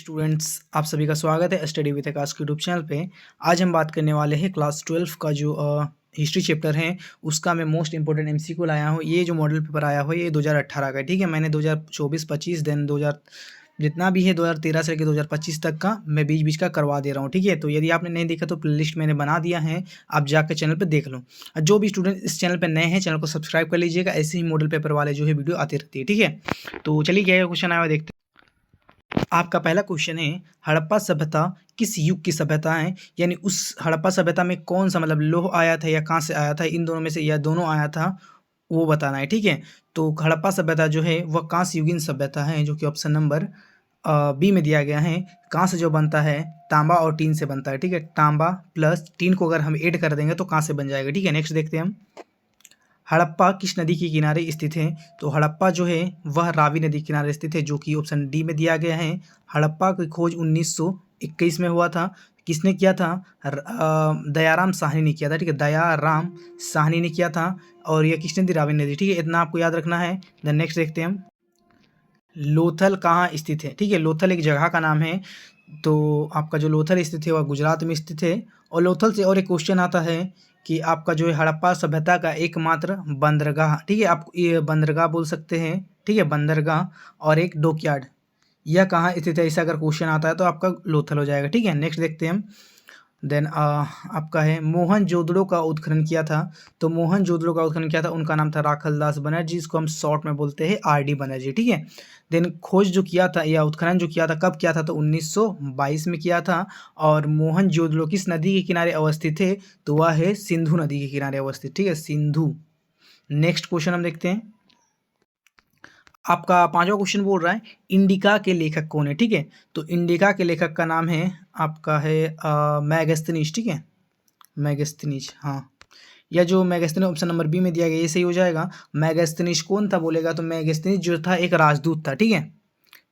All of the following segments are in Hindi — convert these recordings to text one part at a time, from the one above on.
स्टूडेंट्स, आप सभी का स्वागत है स्टडी विद आकाश के यूट्यूब चैनल पे। आज हम बात करने वाले हैं क्लास 12 का जो हिस्ट्री चैप्टर है उसका मैं मोस्ट इंपॉर्टेंट एमसीक्यू लाया हूँ। ये जो मॉडल पेपर आया हो ये 2018 का है, ठीक है। मैंने 2024-25 देन 2000 जितना भी है 2013 से लेकर 2025 तक का मैं बीच बीच का करवा दे रहा हूँ, ठीक है। तो यदि आपने नहीं देखा तो प्लेलिस्ट मैंने बना दिया है, आप जाकर चैनल पर देख लो। जो भी स्टूडेंट इस चैनल पर नए हैं चैनल को सब्सक्राइब कर लीजिएगा, ऐसे ही मॉडल पेपर वाले जो है वीडियो आती रहती है, ठीक है। तो चलिए क्या क्वेश्चन आया देखते हैं। आपका पहला क्वेश्चन है, हड़प्पा सभ्यता किस युग की सभ्यता है, यानी उस हड़प्पा सभ्यता में कौन सा मतलब लोह आया था या कहाँ से आया था, इन दोनों में से या दोनों आया था वो बताना है, ठीक है। तो हड़प्पा सभ्यता जो है वह कांस्य युगीन सभ्यता है, जो कि ऑप्शन नंबर बी में दिया गया है। कांस्य जो बनता है तांबा और टीन से बनता है, ठीक है। तांबा प्लस टीन को अगर हम ऐड कर देंगे तो कांस्य बन जाएगा, ठीक है। नेक्स्ट देखते हैं हम, हड़प्पा किस नदी के किनारे स्थित है। तो हड़प्पा जो है वह रावी नदी के किनारे स्थित है, जो कि ऑप्शन डी में दिया गया है। हड़प्पा की खोज 1921 में हुआ था। किसने किया था? दयाराम साहनी ने किया था, ठीक है। दयाराम साहनी ने किया था और यह किस नदी? रावी नदी, ठीक है। इतना आपको याद रखना है। देन नेक्स्ट देखते हैं हम, लोथल कहाँ स्थित है, ठीक है। लोथल एक जगह का नाम है। तो आपका जो लोथल स्थित है वह गुजरात में स्थित है। और लोथल से और एक क्वेश्चन आता है कि आपका जो है हड़प्पा सभ्यता का एकमात्र बंदरगाह, ठीक है, आप ये बंदरगाह बोल सकते हैं, ठीक है, बंदरगाह और एक डॉकयार्ड, यह कहाँ स्थित है, ऐसा अगर क्वेश्चन आता है तो आपका लोथल हो जाएगा, ठीक है। नेक्स्ट देखते हैं हम। देन आपका है मोहनजोदड़ो का उत्खनन किया था। तो मोहनजोदड़ो का उत्खनन किया था, उनका नाम था राखलदास बनर्जी, जिसको हम शॉर्ट में बोलते हैं आरडी बनर्जी, ठीक है। देन खोज जो किया था या उत्खनन जो किया था कब किया था? तो 1922 में किया था। और मोहनजोदड़ो किस नदी के किनारे अवस्थित है? तो वह है सिंधु नदी के किनारे अवस्थित, ठीक है, सिंधु। नेक्स्ट क्वेश्चन हम देखते हैं। आपका पांचवा क्वेश्चन बोल रहा है इंडिका के लेखक कौन है, ठीक है। तो इंडिका के लेखक का नाम है आपका है मैगस्थनीज, ठीक है, मैगस्थनीज। हाँ, या जो मैगस्थनीज ऑप्शन नंबर बी में दिया गया ये सही हो जाएगा। मैगस्थनीज कौन था बोलेगा तो मैगस्थनीज जो था एक राजदूत था, ठीक है।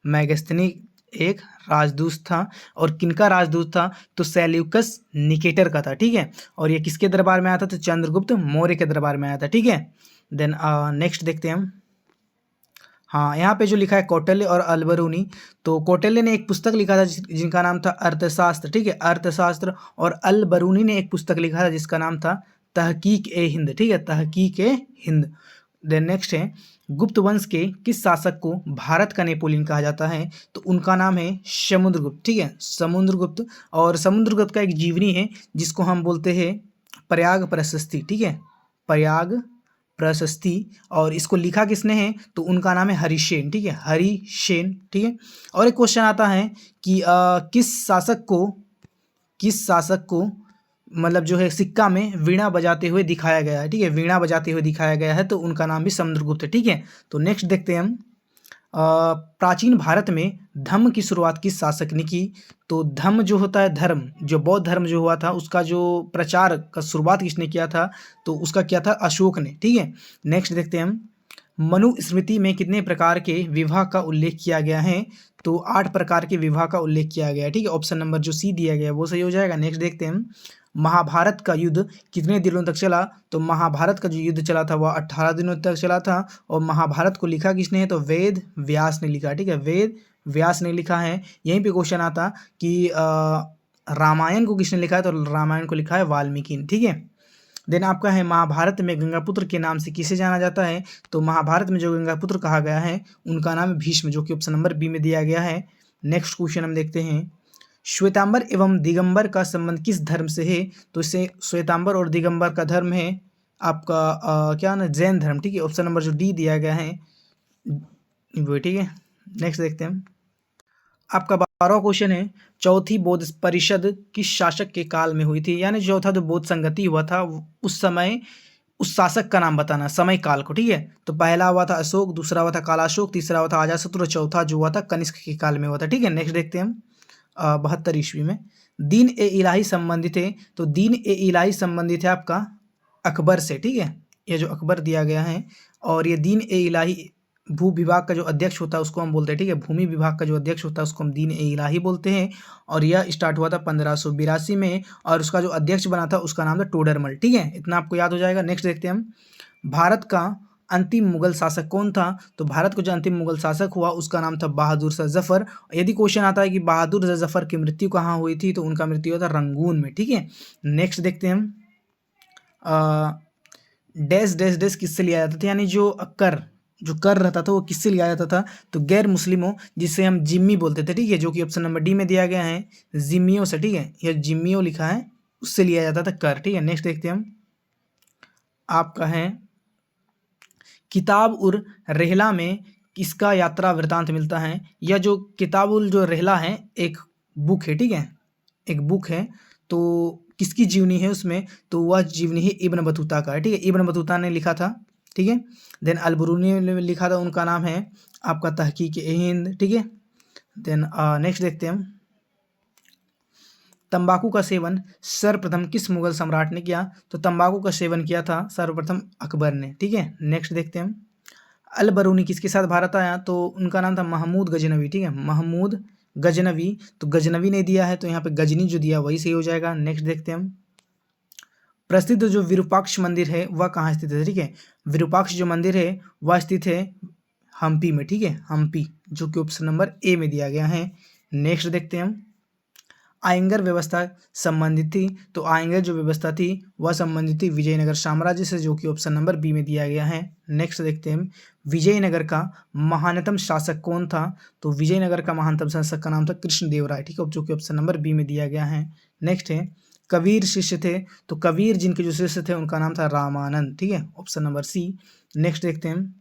मैगस्थनीज एक राजदूत था। और किनका राजदूत था? तो सेल्यूकस निकेटर का था, ठीक है। और ये किसके दरबार में आया था? तो चंद्रगुप्त मौर्य के दरबार में आया था, ठीक है। देन नेक्स्ट देखते हैं हम। हाँ, यहाँ पे जो लिखा है कौटिल्य और अलबरूनी, तो कौटिल्य ने एक पुस्तक लिखा था जिनका नाम था अर्थशास्त्र, ठीक है, अर्थशास्त्र। और अलबरूनी ने एक पुस्तक लिखा था जिसका नाम था तहकीक ए हिंद, ठीक है, तहकीक ए हिंद। देन नेक्स्ट है, गुप्त वंश के किस शासक को भारत का नेपोलियन कहा जाता है? तो उनका नाम है समुद्रगुप्त, ठीक है, समुद्रगुप्त। और समुद्रगुप्त का एक जीवनी है जिसको हम बोलते हैं प्रयाग प्रशस्ति, ठीक है, प्रयाग प्रशस्ति। और इसको लिखा किसने है? तो उनका नाम है हरिसेन, ठीक है, हरिसेन, ठीक है। और एक क्वेश्चन आता है कि किस शासक को मतलब जो है सिक्का में वीणा बजाते हुए दिखाया गया है, ठीक है, वीणा बजाते हुए दिखाया गया है, तो उनका नाम भी समुद्रगुप्त है, ठीक है। तो नेक्स्ट देखते हैं हम, प्राचीन भारत में धम्म की शुरुआत किस शासक ने की? तो धम्म जो होता है धर्म, जो बौद्ध धर्म जो हुआ था उसका जो प्रचार का शुरुआत किसने किया था? तो उसका किया था अशोक ने, ठीक है। नेक्स्ट देखते हैं हम, मनुस्मृति में कितने प्रकार के विवाह का उल्लेख किया गया है? तो 8 प्रकार के विवाह का उल्लेख किया गया है, ठीक है। ऑप्शन नंबर जो सी दिया गया है वो सही हो जाएगा। नेक्स्ट देखते हैं हम, महाभारत का युद्ध कितने दिनों तक चला? तो महाभारत का जो युद्ध चला था वह 18 दिनों तक चला था। और महाभारत को लिखा किसने है? तो वेद व्यास ने लिखा, ठीक है, वेद व्यास ने लिखा है। यहीं पे क्वेश्चन आता कि रामायण को किसने लिखा है? तो रामायण को लिखा है वाल्मीकि ने, ठीक है। देन आपका है महाभारत में गंगापुत्र के नाम से किसे जाना जाता है? तो महाभारत में जो गंगापुत्र कहा गया है उनका नाम है भीष्म, जो कि ऑप्शन नंबर बी में दिया गया है। नेक्स्ट क्वेश्चन हम देखते हैं, श्वेतांबर एवं दिगंबर का संबंध किस धर्म से है? तो इससे श्वेतांबर और दिगंबर का धर्म है आपका क्या ना, जैन धर्म, ठीक है। ऑप्शन नंबर जो डी दिया गया है वो, ठीक है। नेक्स्ट देखते हैं, आपका 12वां क्वेश्चन है, चौथी बौद्ध परिषद किस शासक के काल में हुई थी? यानी चौथा जो बौद्ध संगति हुआ था उस समय उस शासक का नाम बताना, समय काल को, ठीक है। तो पहला हुआ था अशोक, दूसरा हुआ था कालाशोक, तीसरा हुआ था अजातशत्रु, चौथा जो हुआ था कनिष्क के काल में हुआ था, ठीक है। नेक्स्ट देखते हैं हम, 72 ईस्वी में दीन ए इलाही संबंधित है। तो दीन ए इलाही संबंधित है आपका अकबर से, ठीक है, ये जो अकबर दिया गया है। और ये दीन ए इलाही भू विभाग का जो अध्यक्ष होता है उसको हम बोलते हैं, ठीक है, भूमि विभाग का जो अध्यक्ष होता है उसको हम दीन ए इलाही बोलते हैं। और यह स्टार्ट हुआ था 1582 में और उसका जो अध्यक्ष बना था उसका नाम था टोडरमल, ठीक है, इतना आपको याद हो जाएगा। नेक्स्ट देखते हैं हम, भारत का अंतिम मुगल शासक कौन था? तो भारत का जो अंतिम मुगल शासक हुआ उसका नाम था बहादुर शाह जफर। यदि क्वेश्चन आता है कि बहादुर शाह जफर की मृत्यु कहाँ हुई थी, तो उनका मृत्यु हुआ था रंगून में। ठीक है, नेक्स्ट देखते हैं हम डैश डैश डैश किससे लिया जाता था, यानी जो कर रहता था वो किससे लिया जाता था? तो गैर मुस्लिमों, जिससे हम जिम्मी बोलते थे, ठीक है, जो कि ऑप्शन नंबर डी में दिया गया है, जिम्मियों से। ठीक है, यह जिम्मियों लिखा है, उससे लिया जाता था कर। ठीक है, नेक्स्ट देखते हैं हम आपका है किताब उर रेहला में किसका यात्रा वृतांत मिलता है? यह जो किताब उल जो रेहला है एक बुक है, ठीक है, एक बुक है, तो किसकी जीवनी है उसमें? तो वह जीवनी है इब्न बतूता का, ठीक है, इब्न बतूता ने लिखा था। ठीक है, देन अलबरूनी ने लिखा था, उनका नाम है आपका तहकीक हिंद। ठीक है, देन नेक्स्ट देखते हैं हम तंबाकू का सेवन सर्वप्रथम किस मुगल सम्राट ने किया? तो तंबाकू का सेवन किया था सर्वप्रथम अकबर ने। ठीक है, नेक्स्ट देखते हैं हम अल बरूनी किसके साथ भारत आया? तो उनका नाम था महमूद गजनवी। ठीक है, महमूद गजनवी, तो गजनवी ने दिया है, तो यहाँ पे गजनी जो दिया वही सही हो जाएगा। नेक्स्ट देखते हैं हम प्रसिद्ध जो विरूपाक्ष मंदिर है वह कहाँ स्थित है? ठीक है, विरूपाक्ष जो मंदिर है वह स्थित है हम्पी में। ठीक है, हम्पी, जो कि ऑप्शन नंबर ए में दिया गया है। नेक्स्ट देखते हैं हम आयंगर व्यवस्था संबंधित थी, तो आयंगर जो व्यवस्था थी वह संबंधित थी विजयनगर साम्राज्य से, जो कि ऑप्शन नंबर बी में दिया गया है। नेक्स्ट देखते हैं हम विजयनगर का महानतम शासक कौन था? तो विजयनगर का महानतम शासक का नाम था कृष्णदेवराय। ठीक है, जो कि ऑप्शन नंबर बी में दिया गया है। नेक्स्ट है कबीर शिष्य थे, तो कबीर जिनके जो शिष्य थे उनका नाम था रामानंद। ठीक है, ऑप्शन नंबर सी। नेक्स्ट देखते हैं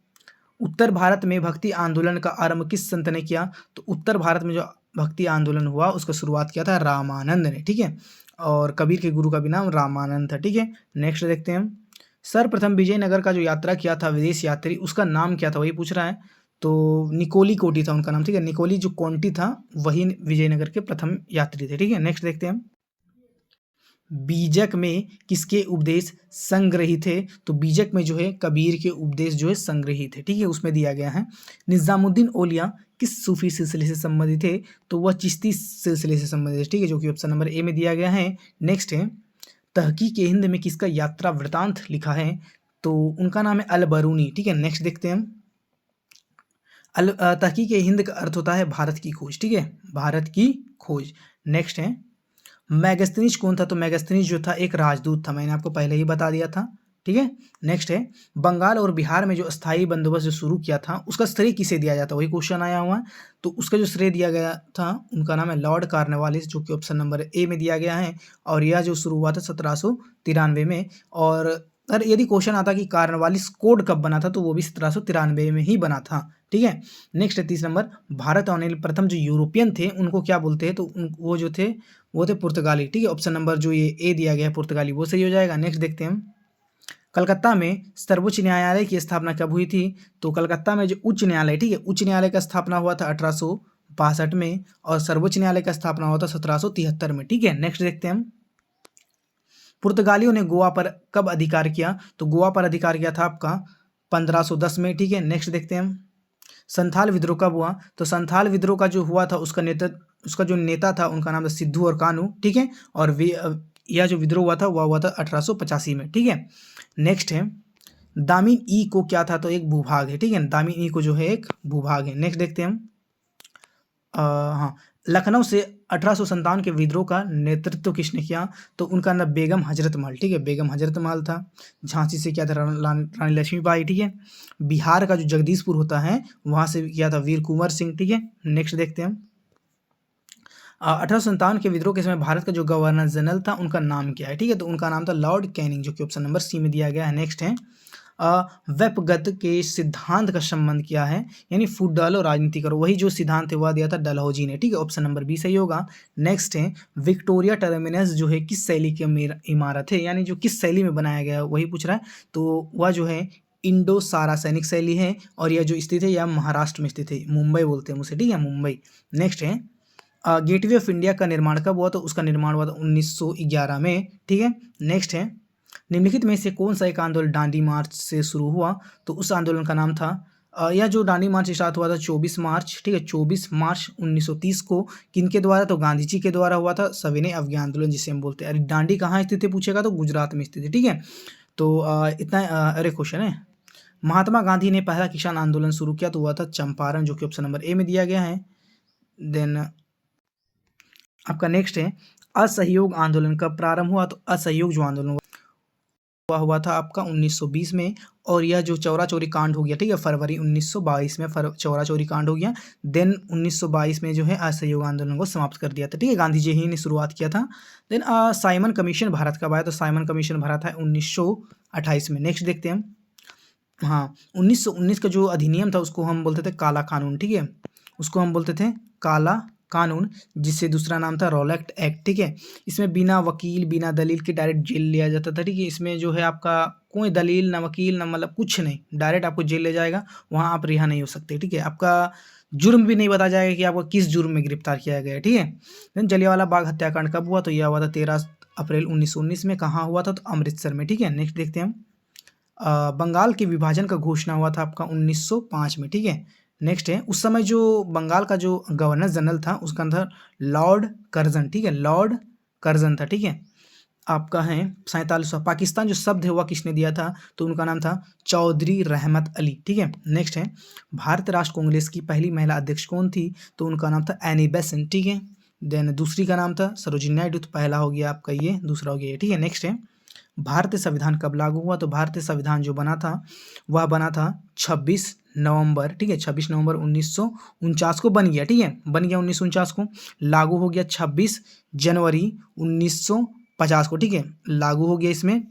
उत्तर भारत में भक्ति आंदोलन का आरंभ किस संत ने किया? तो उत्तर भारत में जो भक्ति आंदोलन हुआ उसका शुरुआत किया था रामानंद ने। ठीक है, और कबीर के गुरु का भी नाम रामानंद था। ठीक है, नेक्स्ट देखते हैं हम सर्वप्रथम विजयनगर का जो यात्रा किया था विदेश यात्री, उसका नाम क्या था वही पूछ रहा है। तो निकोली कोटी था उनका नाम। ठीक है, निकोली जो कोंटी था वही विजयनगर के प्रथम यात्री थे। ठीक है, नेक्स्ट देखते हैं हम बीजक में किसके उपदेश संग्रहित थे? तो बीजक में जो है कबीर के उपदेश जो है संग्रहित है। ठीक है, उसमें दिया गया है निजामुद्दीन औलिया किस सूफी सिलसिले से संबंधित है? तो वह चिश्ती सिलसिले से संबंधित है। ठीक है, जो कि ऑप्शन नंबर ए में दिया गया है। नेक्स्ट है तहकीक हिंद में किसका यात्रा वृतांत लिखा है? तो उनका नाम है अल बरूनी। ठीक है, नेक्स्ट देखते हैं हम तहकीक हिंद का अर्थ होता है भारत की खोज। ठीक है, भारत की खोज। नेक्स्ट है मैगस्थनीज कौन था? तो मैगस्थनीज जो था एक राजदूत था, मैंने आपको पहले ही बता दिया था। ठीक है, नेक्स्ट है बंगाल और बिहार में जो अस्थाई बंदोबस्त जो शुरू किया था उसका श्रेय किसे दिया जाता है? वही क्वेश्चन आया हुआ है। तो उसका जो श्रेय दिया गया था उनका नाम है लॉर्ड कॉर्नवालिस, जो कि ऑप्शन नंबर ए में दिया गया है। और यह जो शुरू हुआ था 1793 में। और अगर यदि क्वेश्चन आता कि कॉर्नवालिस कोड कब बना था, तो वो भी 1793 में ही बना था। ठीक है, नेक्स्ट है 30 नंबर भारत आने वाले प्रथम जो यूरोपियन थे उनको क्या बोलते हैं? तो वो जो थे वो थे पुर्तगाली। ठीक है, ऑप्शन नंबर जो ये ए दिया गया है पुर्तगाली वो सही हो जाएगा। नेक्स्ट देखते हैं हम कलकत्ता में सर्वोच्च न्यायालय की स्थापना कब हुई थी? तो कलकत्ता में जो उच्च न्यायालय, ठीक है, उच्च न्यायालय का स्थापना हुआ था 1862 में, और सर्वोच्च न्यायालय का स्थापना हुआ था 1773 में। ठीक है, नेक्स्ट देखते हैं हम पुर्तगालियों ने गोवा पर कब अधिकार किया? तो गोवा पर अधिकार किया था आपका 1510 में। ठीक है, नेक्स्ट देखते हैं हम संथाल विद्रोह कब हुआ? तो संथाल विद्रोह का जो हुआ था उसका जो नेता था उनका नाम था सिद्धू और कानू। ठीक है, और यह जो विद्रोह हुआ था वह हुआ था 1885 में। ठीक है, नेक्स्ट है दामिन ई को क्या था? तो एक भूभाग है। ठीक है, दामिन ई को जो है एक भूभाग है। नेक्स्ट देखते हैं हम हाँ लखनऊ से 1857 के विद्रोह का नेतृत्व किसने किया? तो उनका नाम बेगम हजरत महल। ठीक है, बेगम हजरत महल था। झांसी से क्या था? रानी लक्ष्मीबाई। ठीक है, बिहार का जो जगदीशपुर होता है वहाँ से किया था वीर कुंवर सिंह। ठीक है, नेक्स्ट देखते हैं हम 1857 के विद्रोह के समय भारत का जो गवर्नर जनरल था उनका नाम क्या है? ठीक है, तो उनका नाम था लॉर्ड कैनिंग, जो कि ऑप्शन नंबर सी में दिया गया है। नेक्स्ट है व्यपगत के सिद्धांत का संबंध क्या है? यानी फूट डालो राजनीति करो, वही जो सिद्धांत है वह दिया था डलहौजी ने। ठीक है, ऑप्शन नंबर बी सही होगा। नेक्स्ट है विक्टोरिया टर्मिनस जो है किस शैली की इमारत है, यानी जो किस शैली में बनाया गया है वही पूछ रहा है। तो वह जो है इंडो सारा सैनिक शैली है, और यह जो स्थित है यह महाराष्ट्र में स्थित है, मुंबई बोलते हैं उसे। ठीक है, मुंबई। नेक्स्ट है गेटवे ऑफ इंडिया का निर्माण कब हुआ? तो उसका निर्माण हुआ था 1911 में। ठीक है, नेक्स्ट है निम्नलिखित में से कौन सा एक आंदोलन दांडी मार्च से शुरू हुआ? तो उस आंदोलन का नाम था यह जो दांडी मार्च स्टार्ट हुआ था 24 मार्च। ठीक है, 24 मार्च 1930 को किनके द्वारा? तो गांधी जी के द्वारा हुआ था, सविनय अवज्ञा आंदोलन जिसे हम बोलते हैं। अरे दांडी कहाँ स्थित है पूछेगा तो गुजरात में स्थित है। ठीक है, तो इतना अरे क्वेश्चन है महात्मा गांधी ने पहला किसान आंदोलन शुरू किया तो हुआ था चंपारण, जो कि ऑप्शन नंबर ए में दिया गया है। देन आपका नेक्स्ट है असहयोग आंदोलन कब प्रारंभ हुआ, तो असहयोग जो आंदोलन हुआ था आपका 1920 में, और यह जो चौरा चौरी कांड हो गया, ठीक है, फरवरी 1922 में चौरा चौरी कांड हो गया। देन 1922 में जो है असहयोग आंदोलन को समाप्त कर दिया था, ठीक है, गांधी जी ही ने शुरुआत किया था। देन साइमन कमीशन भारत कब आया, तो साइमन कमीशन भारत है 1928 में। नेक्स्ट देखते हैं हम, हाँ 1919 का जो अधिनियम था उसको हम बोलते थे काला कानून, ठीक है, उसको हम बोलते थे काला कानून, जिससे दूसरा नाम था रॉलेट एक्ट, ठीक है। इसमें बिना वकील बिना दलील के डायरेक्ट जेल लिया जाता था, ठीक है। इसमें जो है आपका कोई दलील ना वकील ना मतलब कुछ नहीं, डायरेक्ट आपको जेल ले जाएगा, वहाँ आप रिहा नहीं हो सकते, ठीक है। आपका जुर्म भी नहीं बताया जाएगा कि आपको किस जुर्म में गिरफ्तार किया गया है, ठीक है। देन जलियांवाला बाग हत्याकांड कब हुआ, तो यह हुआ था 13 अप्रैल 1919 में। कहाँ हुआ था, तो अमृतसर में, ठीक है। नेक्स्ट देखते हैं हम, बंगाल के विभाजन का घोषणा हुआ था आपका 1905 में, ठीक है। नेक्स्ट है उस समय जो बंगाल का जो गवर्नर जनरल था उसका नाम था लॉर्ड कर्जन, ठीक है, लॉर्ड कर्जन था, ठीक है। आपका है 47वां। पाकिस्तान जो शब्द है वह किसने दिया था, तो उनका नाम था चौधरी रहमत अली, ठीक है। नेक्स्ट है भारतीय राष्ट्र कांग्रेस की पहली महिला अध्यक्ष कौन थी, तो उनका नाम था एनी बेसेंट, ठीक है। देन दूसरी का नाम था सरोजिनी नायडू, तो पहला हो गया आपका ये, दूसरा हो गया ये, ठीक है। नेक्स्ट है भारतीय संविधान कब लागू हुआ, तो भारतीय संविधान जो बना था वह बना था 26 नवंबर, ठीक है, 26 नवंबर 1949 को बन गया, ठीक है, बन गया 1949 को। लागू हो गया 26 जनवरी 1950 को, ठीक है, लागू हो गया इसमें।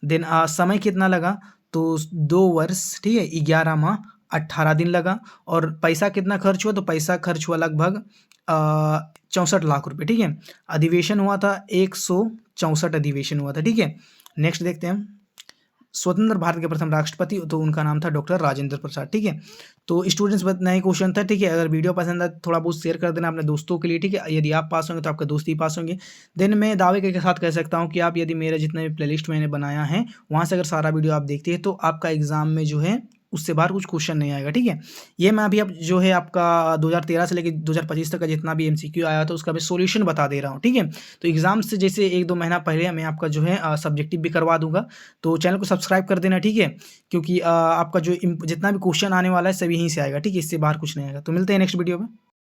देन समय कितना लगा, तो 2 वर्ष, ठीक है, 11 माह 18 दिन लगा। और पैसा कितना खर्च हुआ, तो पैसा खर्च हुआ लगभग 64 लाख रुपए, ठीक है। अधिवेशन हुआ था 164 अधिवेशन हुआ था, ठीक है। नेक्स्ट देखते हैं हम, स्वतंत्र भारत के प्रथम राष्ट्रपति, तो उनका नाम था डॉक्टर राजेंद्र प्रसाद, ठीक है। तो स्टूडेंट्स नया क्वेश्चन था, ठीक है। अगर वीडियो पसंद आए थोड़ा बहुत शेयर कर देना अपने दोस्तों के लिए, ठीक है। यदि आप पास होंगे तो आपके दोस्त ही पास होंगे। देन मैं दावे के साथ कह सकता हूँ कि आप यदि मेरा जितने भी प्लेलिस्ट मैंने बनाया है वहाँ से अगर सारा वीडियो आप देखते हैं तो आपका एग्जाम में जो है उससे बाहर कुछ क्वेश्चन नहीं आएगा, ठीक है। ये मैं अभी अब जो है आपका 2013 से लेकर 2025 तक का जितना भी एमसीक्यू आया था उसका भी सॉल्यूशन बता दे रहा हूँ, ठीक है। तो एग्जाम से जैसे 1-2 महीना पहले मैं आपका जो है सब्जेक्टिव भी करवा दूंगा, तो चैनल को सब्सक्राइब कर देना, ठीक है, क्योंकि आपका जो जितना भी क्वेश्चन आने वाला है सभी यहीं से आएगा, ठीक है, इससे बाहर कुछ नहीं आएगा। तो मिलते हैं नेक्स्ट वीडियो में।